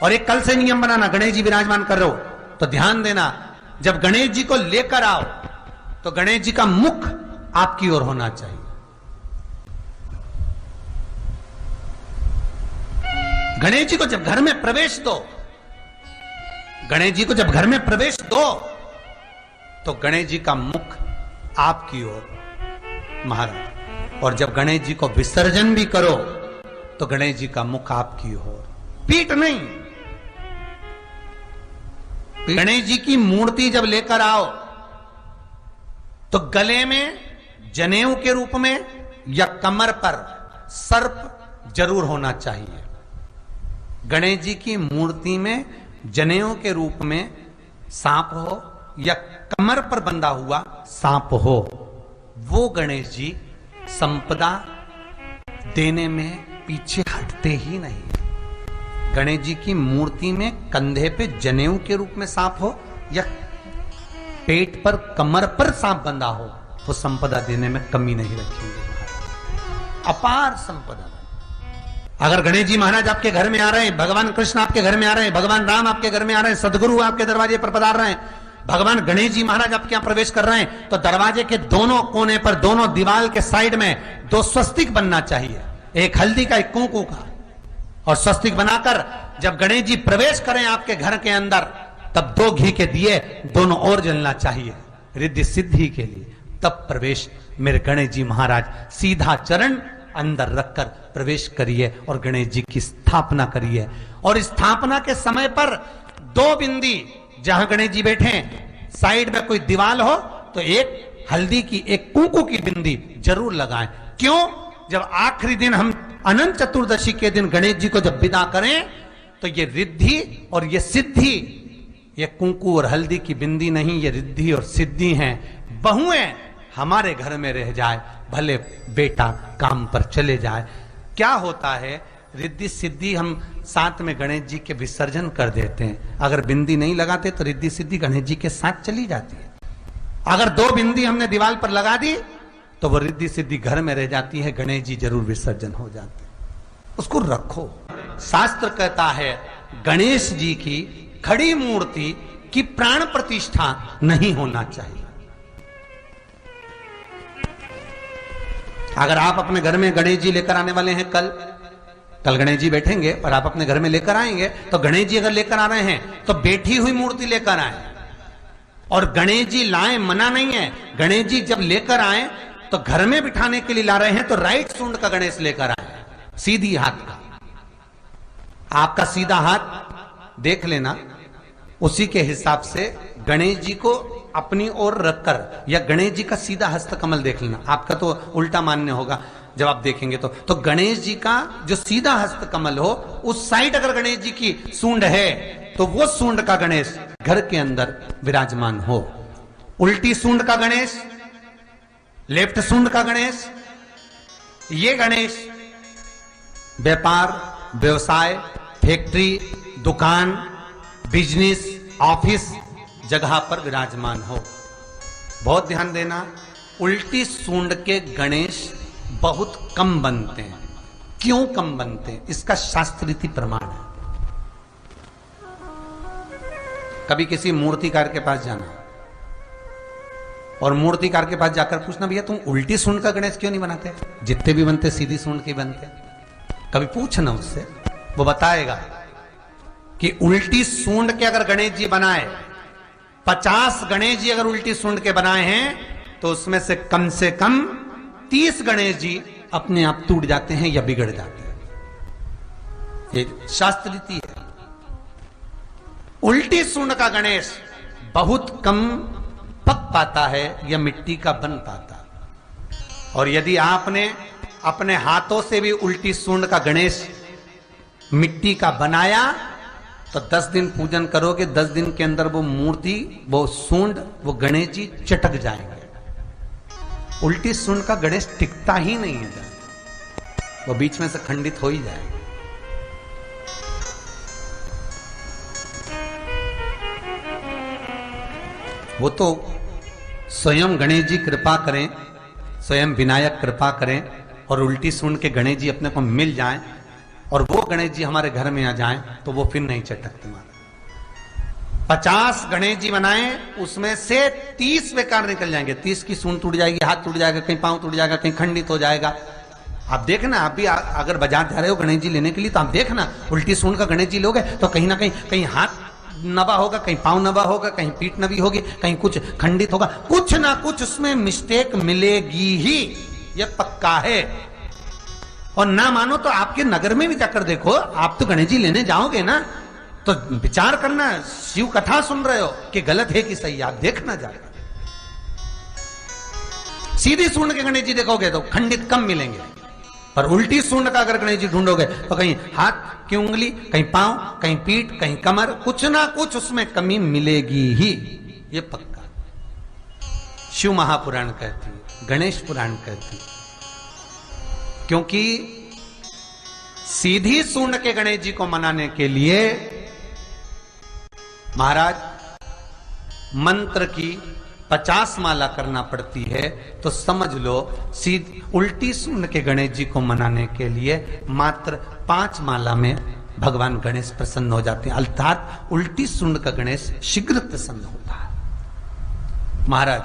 और एक कल से नियम बनाना, गणेश जी विराजमान कर रहे हो तो ध्यान देना, जब गणेश जी को लेकर आओ तो गणेश जी का मुख आपकी ओर होना चाहिए। गणेश जी को जब घर में प्रवेश दो, गणेश जी को जब घर में प्रवेश दो तो गणेश जी का मुख आपकी ओर महाराज, और जब गणेश जी को विसर्जन भी करो तो गणेश जी का मुख आपकी ओर, पीठ नहीं। गणेश जी की मूर्ति जब लेकर आओ तो गले में जनेऊ के रूप में या कमर पर सर्प जरूर होना चाहिए। गणेश जी की मूर्ति में जनेऊ के रूप में सांप हो या कमर पर बंधा हुआ सांप हो, वो गणेश जी संपदा देने में पीछे हटते ही नहीं। गणेश जी की मूर्ति में कंधे पे जनेऊ के रूप में सांप हो या पेट पर कमर पर सांप बंधा हो, वो संपदा देने में कमी नहीं रखेंगे। अपार संपदा। अगर गणेश जी महाराज आपके घर में आ रहे हैं, भगवान कृष्ण आपके घर में आ रहे हैं, भगवान राम आपके घर में आ रहे हैं, सदगुरु आपके दरवाजे पर पधार रहे हैं, भगवान गणेश जी महाराज आपके यहां प्रवेश कर रहे हैं, तो दरवाजे के दोनों कोने पर, दोनों दीवार के साइड में 2 स्वस्तिक बनना चाहिए, एक हल्दी का, एक कुंकू का। और स्वस्तिक बनाकर जब गणेश जी प्रवेश करें आपके घर के अंदर, तब 2 घी के दिए दोनों ओर जलना चाहिए रिद्धि सिद्धि के लिए। तब प्रवेश मेरे गणेश जी महाराज, सीधा चरण अंदर रखकर प्रवेश करिए और गणेश जी की स्थापना करिए। और स्थापना के समय पर 2 बिंदी, जहां गणेश जी बैठे साइड में कोई दीवार हो तो एक हल्दी की, एक कुंकू की बिंदी जरूर लगाएं। क्यों? जब आखिरी दिन हम अनंत चतुर्दशी के दिन गणेश जी को जब विदा करें तो ये रिद्धि और ये सिद्धि, ये कुंकू और हल्दी की बिंदी नहीं, ये रिद्धि और सिद्धि हैं। बहुएं हमारे घर में रह जाए, भले बेटा काम पर चले जाए। क्या होता है, रिद्धि सिद्धि हम साथ में गणेश जी के विसर्जन कर देते हैं। अगर बिंदी नहीं लगाते तो रिद्धि सिद्धि गणेश जी के साथ चली जाती है। अगर 2 बिंदी हमने दीवार पर लगा दी तो वो रिद्धि सिद्धि घर में रह जाती है, गणेश जी जरूर विसर्जन हो जाते हैं। उसको रखो। शास्त्र कहता है गणेश जी की खड़ी मूर्ति की प्राण प्रतिष्ठा नहीं होना चाहिए। अगर आप अपने घर में गणेश जी लेकर आने वाले हैं, कल गणेश जी बैठेंगे और आप अपने घर में लेकर आएंगे, तो गणेश जी अगर लेकर आ रहे हैं तो बैठी हुई मूर्ति लेकर आए। और गणेश जी लाएं मना नहीं है, गणेश जी जब लेकर आए तो घर में बिठाने के लिए ला रहे हैं तो राइट सूंड का गणेश लेकर आए, सीधी हाथ का। आपका सीधा हाथ देख लेना, उसी के हिसाब से गणेश जी को अपनी ओर रखकर, या गणेश जी का सीधा हस्त कमल देख लेना। आपका तो उल्टा मान्य होगा जब आप देखेंगे तो गणेश जी का जो सीधा हस्त कमल हो, उस साइड अगर गणेश जी की सूंड है तो वो सूंड का गणेश घर के अंदर विराजमान हो। उल्टी सूंड का गणेश, लेफ्ट सूंड का गणेश, ये गणेश व्यापार, व्यवसाय, फैक्ट्री, दुकान, बिजनेस, ऑफिस जगह पर विराजमान हो। बहुत ध्यान देना, उल्टी सूंड के गणेश बहुत कम बनते हैं। क्यों कम बनते हैं? इसका शास्त्रीय प्रमाण है। कभी किसी मूर्तिकार के पास जाना और मूर्तिकार के पास जाकर पूछना, भैया तुम उल्टी सूंड का गणेश क्यों नहीं बनाते? जितने भी बनते सीधी सूंड के बनते। कभी पूछना उससे, वो बताएगा कि उल्टी सूंड के अगर गणेश जी बनाए, 50 गणेश जी अगर उल्टी सूंड के बनाए हैं तो उसमें से कम 30 गणेश जी अपने आप टूट जाते हैं या बिगड़ जाते हैं। ये शास्त्र रीति है। उल्टी सूंड का गणेश बहुत कम पक पाता है या मिट्टी का बन पाता है। और यदि आपने अपने हाथों से भी उल्टी सूंड का गणेश मिट्टी का बनाया तो 10 दिन पूजन करोगे, 10 दिन के अंदर वो मूर्ति, वो सूंड, वो गणेश जी चटक जाएंगे। उल्टी सूंड का गणेश टिकता ही नहीं है, वो बीच में से खंडित हो ही जाएगा। वो तो स्वयं गणेश जी कृपा करें, स्वयं विनायक कृपा करें और उल्टी सूंड के गणेश जी अपने को मिल जाएं और वो गणेश जी हमारे घर में आ जाएं तो वो फिर नहीं चटकते महाराज। 50 गणेश जी बनाए, उसमें से 30 बेकार निकल जाएंगे। 30 की सूंड टूट जाएगी, हाथ टूट जाएगा, कहीं पांव टूट जाएगा, कहीं खंडित हो जाएगा। आप देखना, आप भी अगर बाजार जा रहे हो गणेश जी लेने के लिए तो आप देखना, उल्टी सूंड का गणेश जी लोगे तो कहीं ना कहीं हाथ नबा होगा, कहीं पांव नबा होगा, कहीं पीठ नबी होगी, कहीं कुछ खंडित होगा, कुछ ना कुछ उसमें मिस्टेक मिलेगी ही, यह पक्का है। और ना मानो तो आपके नगर में भी जाकर देखो, आप तो गणेश जी लेने जाओगे ना तो विचार करना, शिव कथा सुन रहे हो कि गलत है कि सही, आप देखना जाकर। सीधी सूंड के गणेश जी देखोगे तो खंडित कम मिलेंगे, पर उल्टी सूंड का अगर गणेश जी ढूंढोगे तो कहीं हाथ की उंगली, कहीं पांव, कहीं पीठ, कहीं कमर, कुछ ना कुछ उसमें कमी मिलेगी ही, ये पक्का। शिव महापुराण कहती है, गणेश पुराण कहती है, क्योंकि सीधी सूंड के गणेश जी को मनाने के लिए महाराज मंत्र की 50 माला करना पड़ती है। तो समझ लो सीधी उल्टी सूंड के गणेश जी को मनाने के लिए मात्र 5 माला में भगवान गणेश प्रसन्न हो जाते हैं, अर्थात उल्टी सूंड का गणेश शीघ्र प्रसन्न होता है। महाराज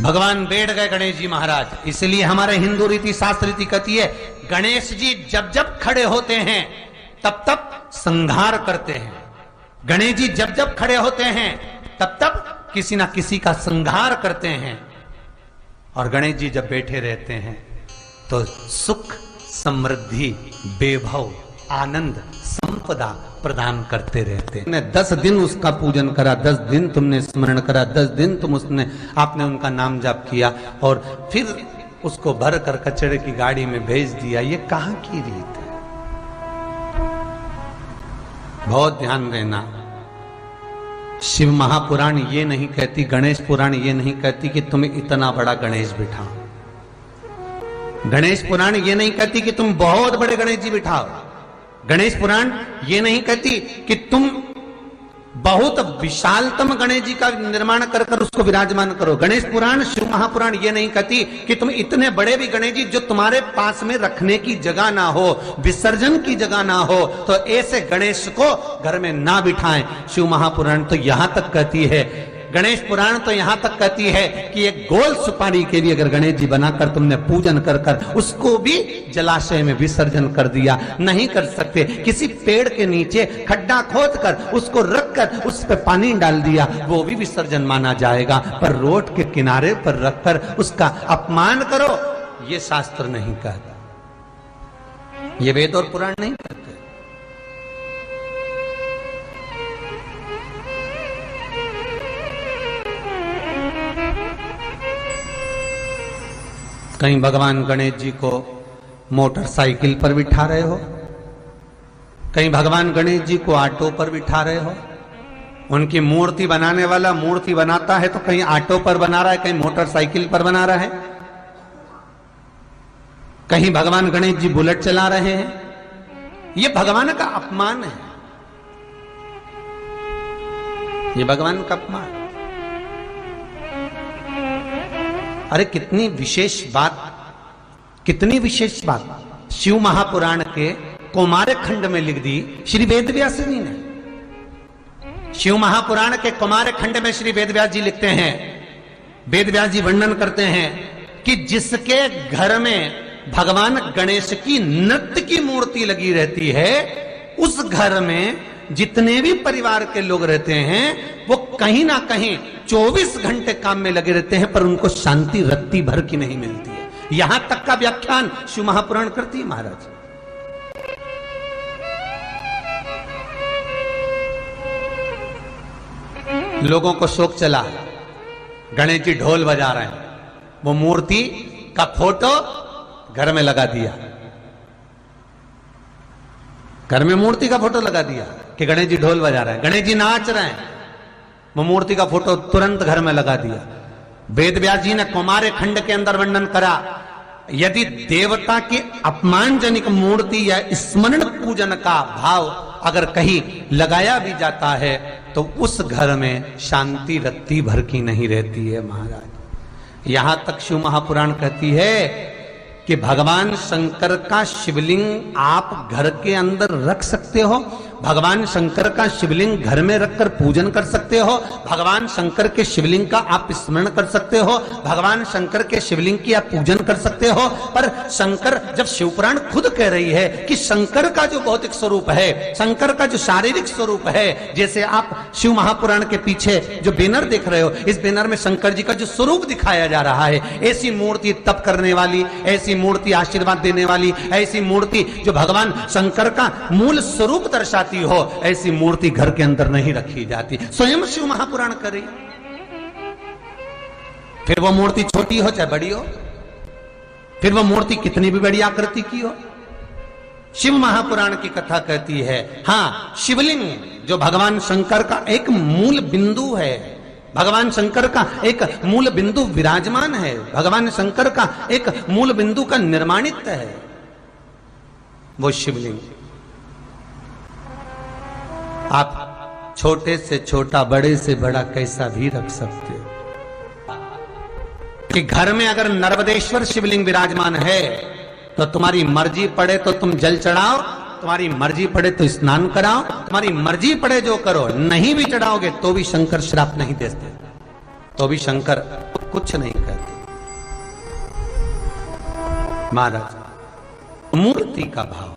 भगवान बैठ गए गणेश जी महाराज, इसलिए हमारे हिंदू रीति शास्त्र रीति कहती है गणेश जी जब जब खड़े होते हैं तब तब संहार करते हैं। गणेश जी जब जब खड़े होते हैं तब तब किसी ना किसी का संहार करते हैं। और गणेश जी जब बैठे रहते हैं तो सुख, समृद्धि, वैभव, आनंद, संपदा प्रदान करते रहते हैं। 10 दिन उसका पूजन करा, 10 दिन तुमने स्मरण करा, 10 दिन आपने उनका नाम जाप किया और फिर उसको भर कर कचरे की गाड़ी में भेज दिया। ये कहां की रीत है? बहुत ध्यान देना, शिव महापुराण ये नहीं कहती, गणेश पुराण ये नहीं कहती कि तुम्हें इतना बड़ा गणेश बिठाओ। गणेश पुराण ये नहीं कहती कि तुम बहुत बड़े गणेश जी बिठाओ। गणेश पुराण ये नहीं कहती कि तुम बहुत विशालतम गणेश जी का निर्माण कर कर उसको विराजमान करो। गणेश पुराण, शिव महापुराण ये नहीं कहती कि तुम इतने बड़े भी गणेश जी जो तुम्हारे पास में रखने की जगह ना हो, विसर्जन की जगह ना हो, तो ऐसे गणेश को घर में ना बिठाएं। शिव महापुराण तो यहां तक कहती है, गणेश पुराण तो यहां तक कहती है कि एक गोल सुपारी के भी अगर गणेश जी बनाकर तुमने पूजन कर कर उसको भी जलाशय में विसर्जन कर दिया, नहीं कर सकते। किसी पेड़ के नीचे खड्डा खोद कर उसको रख कर उस पर पानी डाल दिया, वो भी विसर्जन माना जाएगा। पर रोड के किनारे पर रखकर उसका अपमान करो, ये शास्त्र नहीं कहता, ये वेद और पुराण नहीं कहते। कहीं भगवान गणेश जी को मोटरसाइकिल पर बिठा रहे हो, कहीं भगवान गणेश जी को ऑटो पर बिठा रहे हो। उनकी मूर्ति बनाने वाला मूर्ति बनाता है तो कहीं ऑटो पर बना रहा है, कहीं मोटरसाइकिल पर बना रहा है, कहीं भगवान गणेश जी बुलेट चला रहे हैं। यह भगवान का अपमान है, ये भगवान का अपमान। अरे कितनी विशेष बात, कितनी विशेष बात शिव महापुराण के कौमार खंड में लिख दी श्री वेदव्यास जी ने। शिव महापुराण के कौमार खंड में श्री वेदव्यास जी लिखते हैं, वेदव्यास जी वर्णन करते हैं कि जिसके घर में भगवान गणेश की नृत्य की मूर्ति लगी रहती है, उस घर में जितने भी परिवार के लोग रहते हैं वो कहीं ना कहीं 24 घंटे काम में लगे रहते हैं, पर उनको शांति रत्ती भर की नहीं मिलती है। यहां तक का व्याख्यान शिव महापुराण करती है महाराज। लोगों को शौक चला, गणेश जी ढोल बजा रहे हैं, वो मूर्ति का फोटो घर में लगा दिया, घर में मूर्ति का फोटो लगा दिया कि गणेश जी ढोल बजा रहे हैं, गणेश जी नाच रहे हैं, वो मूर्ति का फोटो तुरंत घर में लगा दिया। वेदव्यास जी ने कौमार खंड के अंदर वर्णन करा, यदि देवता की अपमानजनक मूर्ति या स्मरण पूजन का भाव अगर कहीं लगाया भी जाता है तो उस घर में शांति रत्ती भर की नहीं रहती है महाराज। यहां तक शिव महापुराण कहती है कि भगवान शंकर का शिवलिंग आप घर के अंदर रख सकते हो, भगवान शंकर का शिवलिंग घर में रखकर पूजन कर सकते हो, भगवान शंकर के शिवलिंग का आप स्मरण कर सकते हो, भगवान शंकर के शिवलिंग की आप पूजन कर सकते हो। पर शंकर, जब शिवपुराण खुद कह रही है कि शंकर का जो भौतिक स्वरूप है, शंकर का जो शारीरिक स्वरूप है, जैसे आप शिव महापुराण के पीछे जो बैनर देख रहे हो, इस बैनर में शंकर जी का जो स्वरूप दिखाया जा रहा है, ऐसी मूर्ति तप करने वाली, ऐसी मूर्ति आशीर्वाद देने वाली, ऐसी मूर्ति जो भगवान शंकर का मूल स्वरूप दर्शाती हो, ऐसी मूर्ति घर के अंदर नहीं रखी जाती। स्वयं शिव महापुराण करे, फिर वो मूर्ति छोटी हो चाहे बड़ी हो, फिर वो मूर्ति कितनी भी बड़ी आकृति की हो, शिव महापुराण की कथा कहती है। हां, शिवलिंग जो भगवान शंकर का एक मूल बिंदु है, भगवान शंकर का एक मूल बिंदु विराजमान है, भगवान शंकर का एक मूल बिंदु का निर्माणित है, वो शिवलिंग। आप छोटे से छोटा, बड़े से बड़ा कैसा भी रख सकते हो। कि घर में अगर नर्मदेश्वर शिवलिंग विराजमान है तो तुम्हारी मर्जी पड़े तो तुम जल चढ़ाओ, तुम्हारी मर्जी पड़े तो स्नान कराओ, तुम्हारी मर्जी पड़े जो करो, नहीं भी चढ़ाओगे तो भी शंकर श्राप नहीं देते, तो भी शंकर कुछ नहीं कहते। महाराज, मूर्ति का भाव,